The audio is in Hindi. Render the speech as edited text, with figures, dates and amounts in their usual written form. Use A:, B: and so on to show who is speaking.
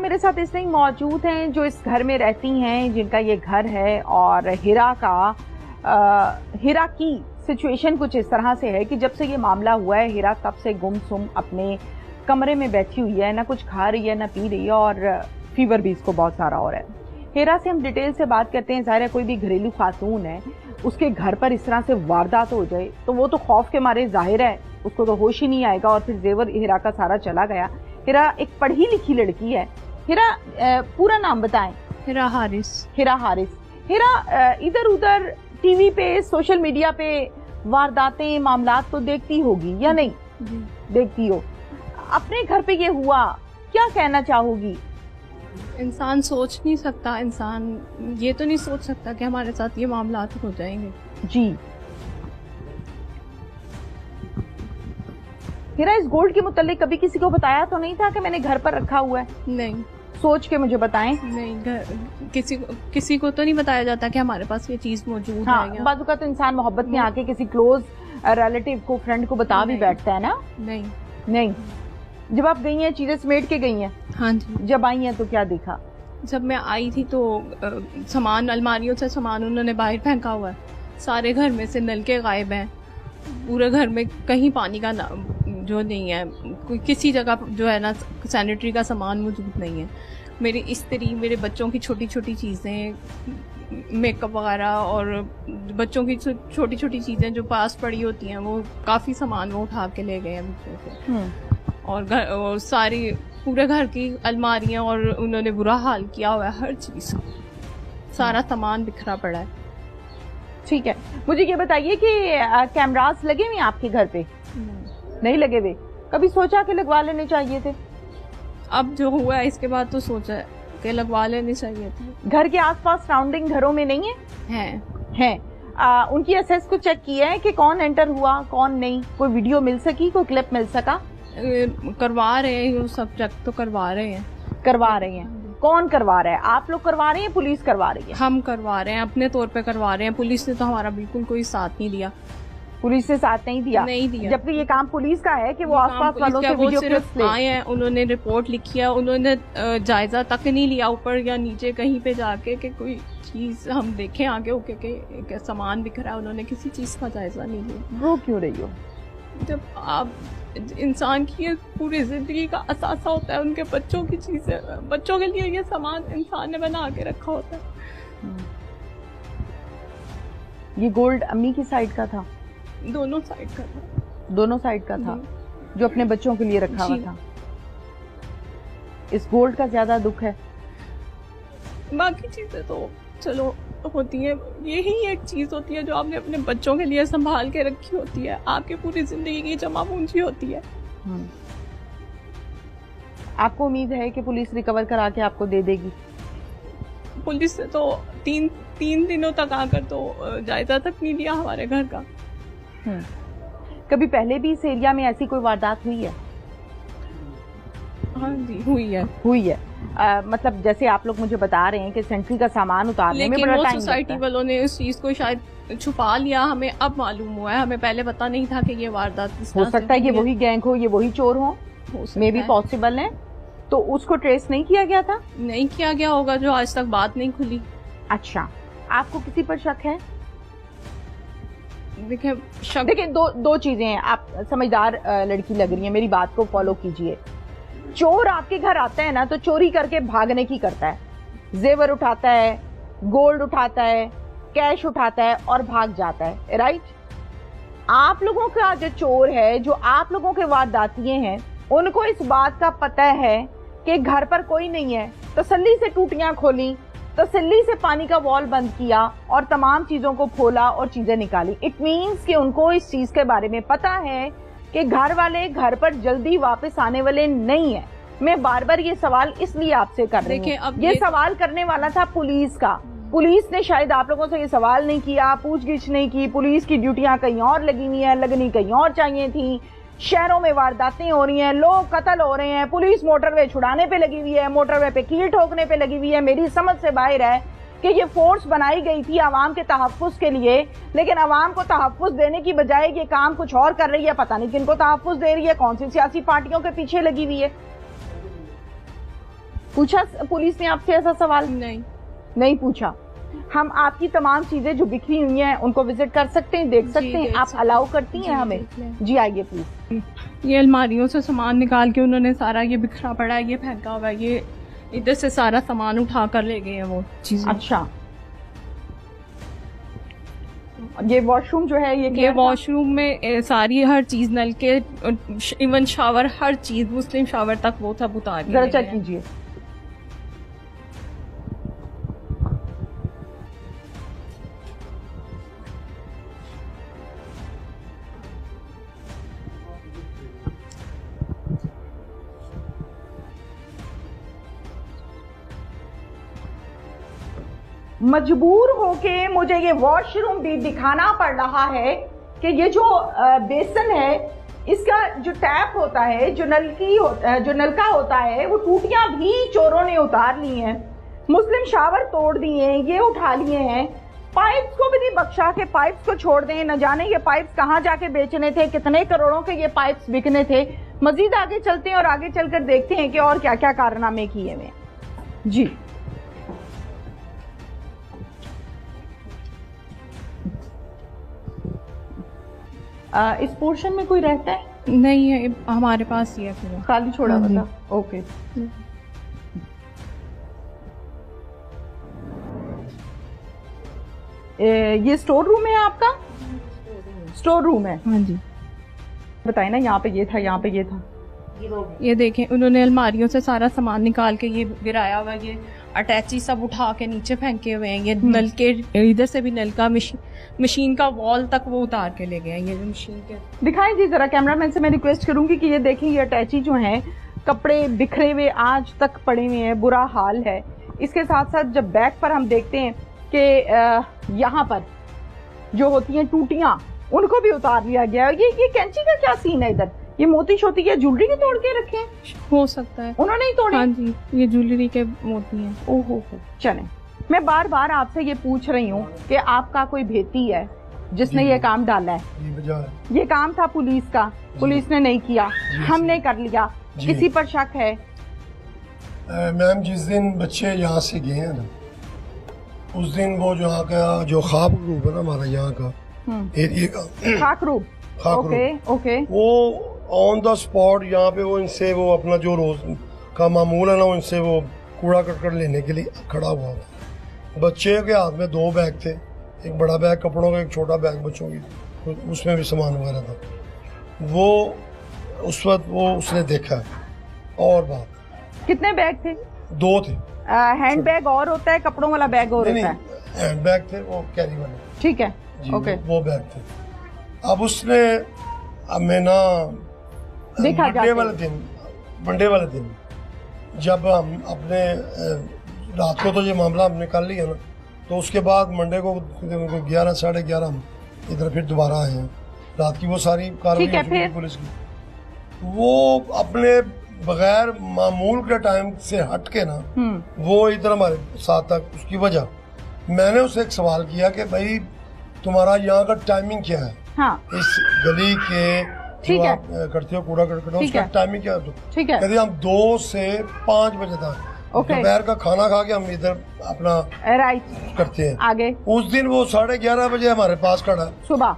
A: मेरे साथ इसलिए मौजूद हैं जो इस घर में रहती हैं, जिनका ये घर है। और हिरा की सिचुएशन कुछ इस तरह से है कि जब से ये मामला हुआ है, हिरा तब से गुमसुम अपने कमरे में बैठी हुई है, ना कुछ खा रही है ना पी रही है, और फीवर भी इसको बहुत सारा हो रहा है। हिरा से हम डिटेल से बात करते हैं। ज़ाहिर है कोई भी घरेलू खातून है, उसके घर पर इस तरह से वारदात हो जाए तो वो तो खौफ के मारे, जाहिर है उसको तो होश ही नहीं आएगा, और फिर जेवर हिरा का सारा चला गया। हिरा एक पढ़ी लिखी लड़की है। हिरा पूरा नाम बताएं।
B: हिरा हारिस।
A: हिरा हारिस। हिरा इधर उधर टीवी पे, सोशल मीडिया पे वारदातें, मामलात तो देखती होगी या नहीं? देखती हो। अपने घर पे ये हुआ, क्या कहना चाहोगी?
B: इंसान सोच नहीं सकता, इंसान ये तो नहीं सोच सकता कि हमारे साथ ये मामलात हो जाएंगे।
A: जी। हिरा, इस गोल्ड के मुतालिक कभी किसी को बताया तो नहीं था कि मैंने घर पर रखा हुआ है?
B: नहीं।
A: सोच के मुझे बताएं।
B: नहीं, किसी को तो नहीं बताया जाता कि हमारे पास ये चीज मौजूद है।
A: बाजू का तो इंसान मोहब्बत में आके किसी क्लोज रिलेटिव को, फ्रेंड को बता भी बैठता है ना। नहीं। जब आप गई हैं, चीजें समेट के गई हैं?
B: हाँ जी।
A: जब आई हैं तो क्या देखा?
B: जब मैं आई थी तो सामान, अलमारियों से सामान उन्होंने बाहर फेंका हुआ है। सारे घर में से नलके गायब हैं। पूरे घर में कहीं पानी का जो नहीं है, कोई किसी जगह जो है ना सैनिटरी का सामान मौजूद नहीं है। मेरी इस्त्री, मेरे बच्चों की छोटी छोटी चीज़ें, मेकअप वगैरह और बच्चों की छोटी छोटी चीज़ें जो पास पड़ी होती हैं, वो काफ़ी सामान वो उठा के ले गए हैं मुझसे। और सारी पूरे घर की अलमारियां, और उन्होंने बुरा हाल किया हुआ है हर चीज़। सारा सामान बिखरा पड़ा है।
A: ठीक है, मुझे ये बताइए कि कैमरास लगे हुए आपके घर पे? नहीं लगे हुए। कभी सोचा कि लगवा लेने चाहिए थे?
B: अब जो हुआ है इसके बाद तो सोचा कि लगवा लेने चाहिए थे।
A: घर के आसपास सराउंडिंग घरों में नहीं है? हैं। उनकी एसेस को चेक किया है कि कौन एंटर हुआ कौन नहीं? कोई वीडियो मिल सकी, कोई क्लिप मिल सका?
B: करवा रहे हैं, वो सब चेक तो करवा रहे हैं। कौन करवा रहा है? आप लोग करवा रहे हैं, पुलिस करवा रही है? हम करवा रहे हैं, अपने तौर पे करवा रहे हैं। पुलिस ने तो हमारा बिल्कुल कोई साथ नहीं दिया। पुलिस ने साथ नहीं दिया। जबकि ये काम पुलिस का है कि वो आसपास वालों से वीडियो क्लिप्स ले। आए हैं, उन्होंने रिपोर्ट लिखी है, उन्होंने जायजा तक नहीं लिया ऊपर या नीचे कहीं पे जाके कि कोई चीज हम देखें आगे होके के सामान बिखरा है। उन्होंने किसी चीज का जायजा नहीं लिया। रो क्यों रही हो? जब आप इंसान की पूरी जिंदगी का असासा होता है, उनके बच्चों की चीजें, बच्चों के लिए ये सामान इंसान ने बना के रखा होता है। ये गोल्ड अम्मी की साइड का था? दोनों साइड का था। दोनों साइड का था, जो अपने बच्चों के लिए रखा हुआ था। इस गोल्ड का ज्यादा दुख है। बाकी चीजें तो चलो होती है, यही एक चीज होती है जो आपने अपने बच्चों के लिए संभाल के रखी होती है। आपकी पूरी जिंदगी की जमा पूंजी होती है। आपको उम्मीद है कि पुलिस रिकवर करा के आपको दे देगी? पुलिस ने तो तीन दिनों तक आकर तो जायजा तक नहीं लिया हमारे घर का। कभी पहले भी इस एरिया में ऐसी कोई वारदात हुई है? हाँ जी, हुई है। मतलब जैसे आप लोग मुझे बता रहे हैं कि सेंट्री का सामान उतारने में बड़ा टाइम लगता है। सोसाइटी वालों ने इस चीज को शायद छुपा लिया, हमें अब मालूम हुआ है। हमें पहले पता नहीं था कि ये वारदात हो सकता है। ये वही गैंग हो, ये वही चोर हो, मे भी पॉसिबल है। तो उसको ट्रेस नहीं किया गया था? नहीं किया गया होगा, जो आज तक बात नहीं खुली। अच्छा, आपको किसी पर शक है? देखिए दो चीजें हैं। आप समझदार लड़की लग रही है, मेरी बात को फॉलो कीजिए। चोर आपके घर आता है ना, तो चोरी करके भागने की करता है। जेवर उठाता है, गोल्ड उठाता है, कैश उठाता है और भाग जाता है, राइट? आप लोगों का जो चोर है, जो आप लोगों के वारदातिये हैं, उनको इस बात का पता है कि घर पर कोई नहीं है। तसल्ली से टूटियां खोली, तसल्ली से पानी का वॉल बंद किया और तमाम चीजों को खोला और चीजें निकाली। इट मीन्स कि उनको इस चीज के बारे में पता है कि घर वाले घर पर जल्दी वापस आने वाले नहीं है। मैं बार बार ये सवाल इसलिए आपसे कर रही हूँ, ये सवाल करने वाला था पुलिस का। पुलिस ने शायद आप लोगों से ये सवाल नहीं किया, पूछगिछ नहीं की। पुलिस की ड्यूटियां कहीं और लगी हुई है, लगनी कहीं और चाहिए थी। शहरों में वारदातें हो रही हैं, लोग कत्ल हो रहे हैं, पुलिस मोटरवे छुड़ाने पे लगी हुई है, मोटरवे पे कील ठोकने पे लगी हुई है। मेरी समझ से बाहर है कि ये फोर्स बनाई गई थी आवाम के तहफ्फुज के लिए, लेकिन आवाम को तहफ्फुज देने की बजाय ये काम कुछ और कर रही है। पता नहीं किनको तहफ्फुज दे रही है, कौन सी सियासी पार्टियों के पीछे लगी हुई है।
A: पूछा पुलिस ने आपसे ऐसा सवाल? नहीं पूछा। हम आपकी तमाम चीजें जो बिखरी हुई हैं उनको विजिट कर सकते हैं, देख सकते हैं? आप अलाउ करती हैं हमें? जी आइए प्लीज।
C: ये अलमारियों से सामान निकाल के उन्होंने सारा ये बिखरा पड़ा है, ये फेंका हुआ है, ये इधर से सारा सामान उठा कर ले गए हैं वो चीजें।
A: अच्छा, ये वॉशरूम जो है ये
C: वॉशरूम में सारी हर चीज, नल के इवन शावर, हर चीज मुस्लिम शावर तक वो सब उतार के
A: जरा चेक कीजिए। मजबूर होके मुझे ये वॉशरूम भी दिखाना पड़ रहा है कि ये जो बेसन है, इसका जो टैप होता है, जो नलका होता है, वो टूटियां भी चोरों ने उतार ली हैं। मुस्लिम शावर तोड़ दिए हैं, ये उठा लिए हैं। पाइप्स को भी नहीं बख्शा के पाइप्स को छोड़ दें। न जाने ये पाइप्स कहाँ जाके बेचने थे, कितने करोड़ों के ये पाइप्स बिकने थे। मजीद आगे चलते हैं और आगे चलकर देखते हैं कि और क्या क्या कारनामे किए हुए। जी इस पोर्शन में कोई रहता है?
C: नहीं है, हमारे पास ही है पूरा
A: खाली छोड़ा हुआ था। ओके, ये स्टोर रूम है आपका? स्टोर रूम है।
C: हाँ जी।
A: बताइए ना, यहाँ पे ये था, यहाँ पे ये था।
C: ये देखें, उन्होंने अलमारियों से सारा सामान निकाल के ये गिराया हुआ, ये अटैची सब उठा के नीचे फेंके हुए हैं। ये नल के इधर से भी नल का मशीन का वॉल तक वो उतार के ले गए हैं। ये मशीन के
A: दिखाएं जी जरा, कैमरामैन से मैं रिक्वेस्ट करूंगी कि ये देखें, ये अटैची जो है, कपड़े बिखरे हुए आज तक पड़े हुए हैं, बुरा हाल है। इसके साथ साथ जब बैक पर हम देखते हैं कि यहाँ पर जो होती हैं टूटियां, उनको भी उतार लिया गया है। ये कैंची का क्या सीन है इधर? ये मोती शोती या ज्वेलरी के तोड़ के रखे हैं?
C: हो सकता है
A: उन्होंने ही तोड़े।
C: हाँ जी, ये ज्वेलरी के मोती हैं।
A: ओहो, चले। मैं बार बार आपसे ये पूछ रही हूँ कि आपका कोई भेती है जिसने ये काम डाला है? ये काम था पुलिस का, पुलिस ने नहीं किया, हमने कर लिया। किसी पर शक है?
D: मैम, जिस दिन बच्चे यहाँ से गए हैं ना, उस दिन वो यहाँ का जो खाक रूप है ना हमारा यहाँ का एरिया का,
A: खाक रूप, ओके,
D: वो ऑन द स्पॉट यहाँ पे वो इनसे वो अपना जो रोज का मामूल है ना, इनसे वो कूड़ा करकट लेने के लिए खड़ा हुआ था। बच्चे के हाथ में 2 बैग थे, एक बड़ा बैग कपड़ों का, एक छोटा बैग बच्चों की, उसमें भी सामान वगैरह था। वो उस वक्त वो उसने देखा। और बात,
A: कितने बैग थे?
D: 2 थे।
A: हैंड बैग और होता है, कपड़ों वाला बैग और होता है?
D: हैंड बैग थे, वो कैरी वाले।
A: ठीक है, ओके,
D: वो बैग थे। अब उसने, अब मैं ना मंडे वाले दिन जब हम अपने रात को तो ये मामला हमने कर लिया ना, तो उसके बाद मंडे को 11 साढ़े 11 हम इधर फिर दोबारा आए हैं। रात की वो सारी कार्रवाई पुलिस की, वो अपने बगैर मामूल के टाइम से हट के ना वो इधर हमारे साथ तक। उसकी वजह, मैंने उससे एक सवाल किया कि भाई तुम्हारा यहाँ का टाइमिंग क्या है?
A: हाँ।
D: इस गली के जो आप करते हो कूड़ा करकट, उसका टाइमिंग क्या है?
A: ठीक है,
D: कहते हम 2 से 5 बजे तक दोपहर का खाना खा के हम इधर अपना
A: राइट
D: करते हैं।
A: आगे
D: उस दिन वो 11:30 बजे हमारे पास खड़ा, सुबह